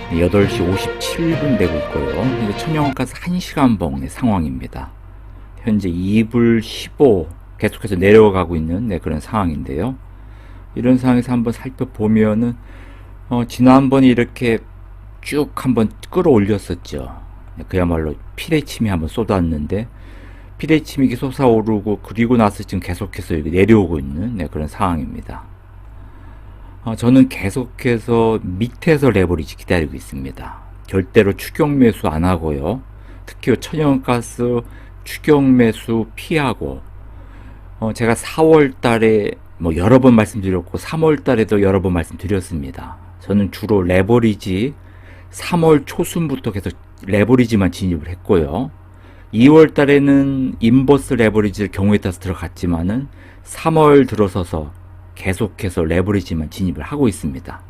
8시 57분 되고 있고요. 이제 천연가스 1시간 봉 상황입니다. 현재 2불 15 계속해서 내려가고 있는 그런 상황인데요. 이런 상황에서 한번 살펴보면은 지난번에 이렇게 쭉 한번 끌어올렸었죠. 그야말로 피레침이 한번 쏟았는데 피레침이 이렇게 솟아오르고 그리고 나서 지금 계속해서 내려오고 있는 그런 상황입니다. 저는 계속해서 밑에서 레버리지 기다리고 있습니다. 절대로 추격 매수 안 하고요. 특히 천연가스 추격 매수 피하고 제가 4월 달에 여러 번 말씀드렸고 3월 달에도 여러 번 말씀드렸습니다. 저는 주로 레버리지 3월 초순부터 계속 레버리지만 진입을 했고요. 2월 달에는 인버스 레버리지를 경우에 따라서 들어갔지만은 3월 들어서서 계속해서 레버리지만 진입을 하고 있습니다.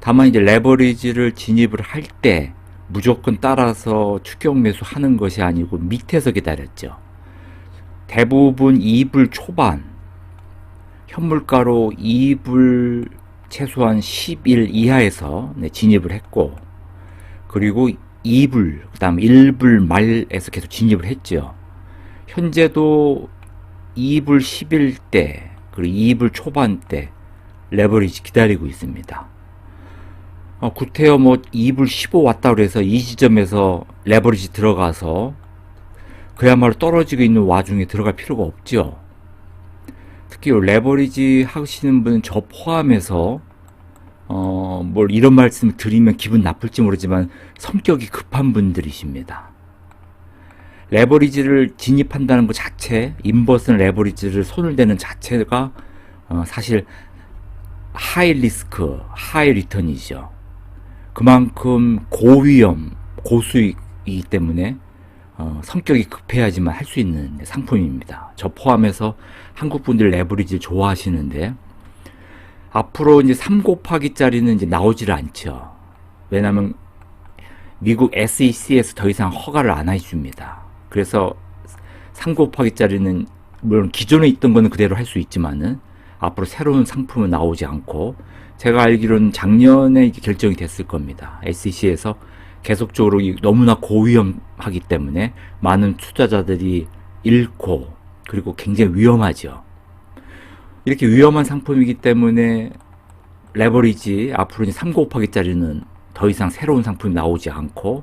다만 이제 레버리지를 진입을 할 때 무조건 따라서 추격 매수 하는 것이 아니고 밑에서 기다렸죠. 대부분 2불 초반 현물가로 2불 최소한 10일 이하에서 진입을 했고, 그리고 2불 그 다음 1불 말에서 계속 진입을 했죠. 현재도 2불 10일 때 그리고 2불 초반 때 레버리지 기다리고 있습니다. 구태여 2불 15 왔다 그래서 이 지점에서 레버리지 들어가서 그야말로 떨어지고 있는 와중에 들어갈 필요가 없죠. 특히 레버리지 하시는 분은 저 포함해서 이런 말씀을 드리면 기분 나쁠지 모르지만 성격이 급한 분들이십니다. 레버리지를 진입한다는 것 자체, 인버스는 레버리지를 손을 대는 자체가 사실 하이 리스크, 하이 리턴이죠. 그만큼 고위험, 고수익이기 때문에 성격이 급해야지만 할 수 있는 상품입니다. 저 포함해서 한국 분들 레버리지를 좋아하시는데 앞으로 이제 3 곱하기짜리는 이제 나오질 않죠. 왜냐하면 미국 SEC에서 더 이상 허가를 안 해줍니다. 그래서 3 곱하기짜리는 물론 기존에 있던 거는 그대로 할 수 있지만은 앞으로 새로운 상품은 나오지 않고, 제가 알기로는 작년에 결정이 됐을 겁니다. SEC에서 계속적으로 너무나 고위험하기 때문에 많은 투자자들이 잃고, 그리고 굉장히 위험하죠. 이렇게 위험한 상품이기 때문에 레버리지 앞으로 이제 3 곱하기짜리는 더 이상 새로운 상품이 나오지 않고,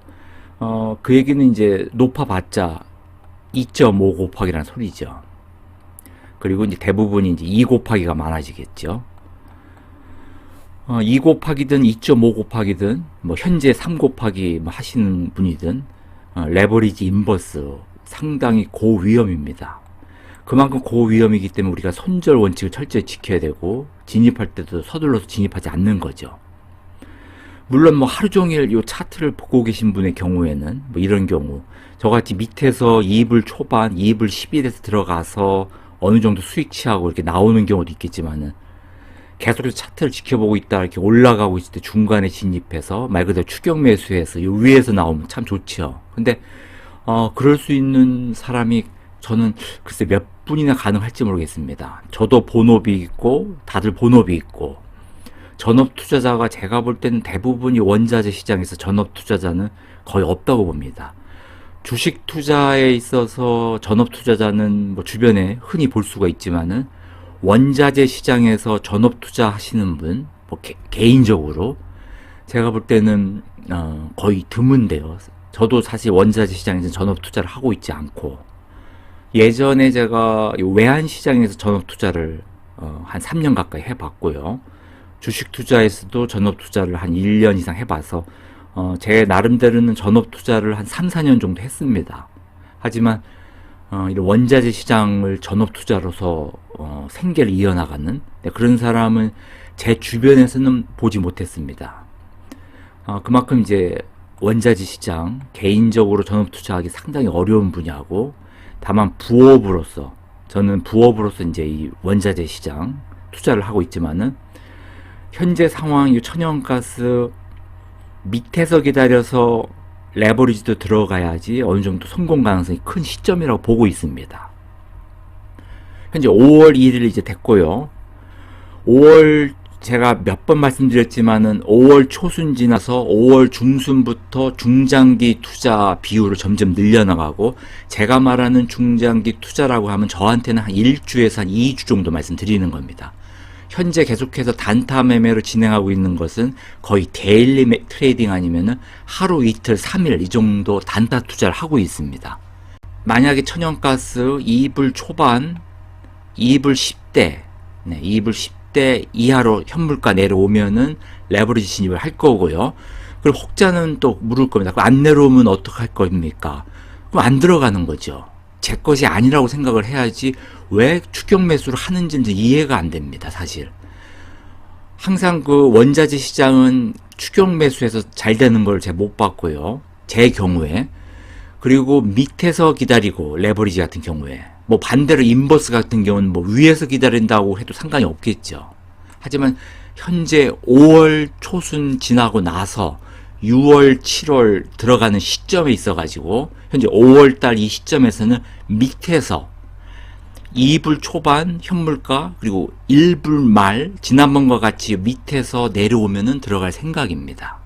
그 얘기는 이제 높아봤자 2.5 곱하기라는 소리죠. 그리고 이제 대부분이 이제 2 곱하기가 많아지겠죠. 2 곱하기든 2.5 곱하기든 현재 3 곱하기 하시는 분이든 레버리지 인버스 상당히 고위험입니다. 그만큼 고위험이기 때문에 우리가 손절 원칙을 철저히 지켜야 되고, 진입할 때도 서둘러서 진입하지 않는 거죠. 물론 하루 종일 요 차트를 보고 계신 분의 경우에는 이런 경우 저같이 밑에서 2불 초반 2불 10일에서 들어가서 어느 정도 수익 취하고 이렇게 나오는 경우도 있겠지만은, 계속해서 차트를 지켜보고 있다 이렇게 올라가고 있을 때 중간에 진입해서 말 그대로 추격 매수해서 요 위에서 나오면 참 좋죠. 근데 그럴 수 있는 사람이 저는 글쎄 몇 분이나 가능할지 모르겠습니다. 저도 본업이 있고 다들 본업이 있고, 전업 투자자가 제가 볼 때는 대부분이 원자재 시장에서 전업 투자자는 거의 없다고 봅니다. 주식 투자에 있어서 전업 투자자는 주변에 흔히 볼 수가 있지만은, 원자재 시장에서 전업 투자 하시는 분, 개인적으로 제가 볼 때는 거의 드문데요. 저도 사실 원자재 시장에서 전업 투자를 하고 있지 않고, 예전에 제가 외환 시장에서 전업 투자를 한 3년 가까이 해봤고요. 주식 투자에서도 전업 투자를 한 1년 이상 해봐서 제 나름대로는 전업 투자를 한 3, 4년 정도 했습니다. 하지만 이런 원자재 시장을 전업 투자로서 생계를 이어나가는 그런 사람은 제 주변에서는 보지 못했습니다. 그만큼 이제 원자재 시장 개인적으로 전업 투자하기 상당히 어려운 분야고, 다만 부업으로서 저는 부업으로서 이제 이 원자재 시장 투자를 하고 있지만은, 현재 상황 이 천연가스 밑에서 기다려서 레버리지도 들어가야지 어느 정도 성공 가능성이 큰 시점이라고 보고 있습니다. 현재 5월 1일 이제 됐고요. 5월 제가 몇 번 말씀드렸지만은 5월 초순 지나서 5월 중순부터 중장기 투자 비율을 점점 늘려나가고, 제가 말하는 중장기 투자라고 하면 저한테는 한 1주에서 한 2주 정도 말씀드리는 겁니다. 현재 계속해서 단타 매매로 진행하고 있는 것은 거의 데일리 트레이딩 아니면은 하루 이틀 3일 이 정도 단타 투자를 하고 있습니다. 만약에 천연가스 2불 초반, 2불 10대, 2불 10대 이하로 현물가 내려오면은 레버리지 진입을 할 거고요. 그리고 혹자는 또 물을 겁니다. 그럼 안 내려오면 어떡할 겁니까? 그럼 안 들어가는 거죠. 제 것이 아니라고 생각을 해야지 왜 추격 매수를 하는지는 이해가 안 됩니다, 사실. 항상 그 원자재 시장은 추격 매수해서 잘 되는 걸 제가 못 봤고요. 제 경우에. 그리고 밑에서 기다리고, 레버리지 같은 경우에. 뭐 반대로 인버스 같은 경우는 뭐 위에서 기다린다고 해도 상관이 없겠죠. 하지만 현재 5월 초순 지나고 나서 6월, 7월 들어가는 시점에 있어가지고 현재 5월달 이 시점에서는 밑에서 2불 초반 현물가 그리고 1불 말 지난번과 같이 밑에서 내려오면은 들어갈 생각입니다.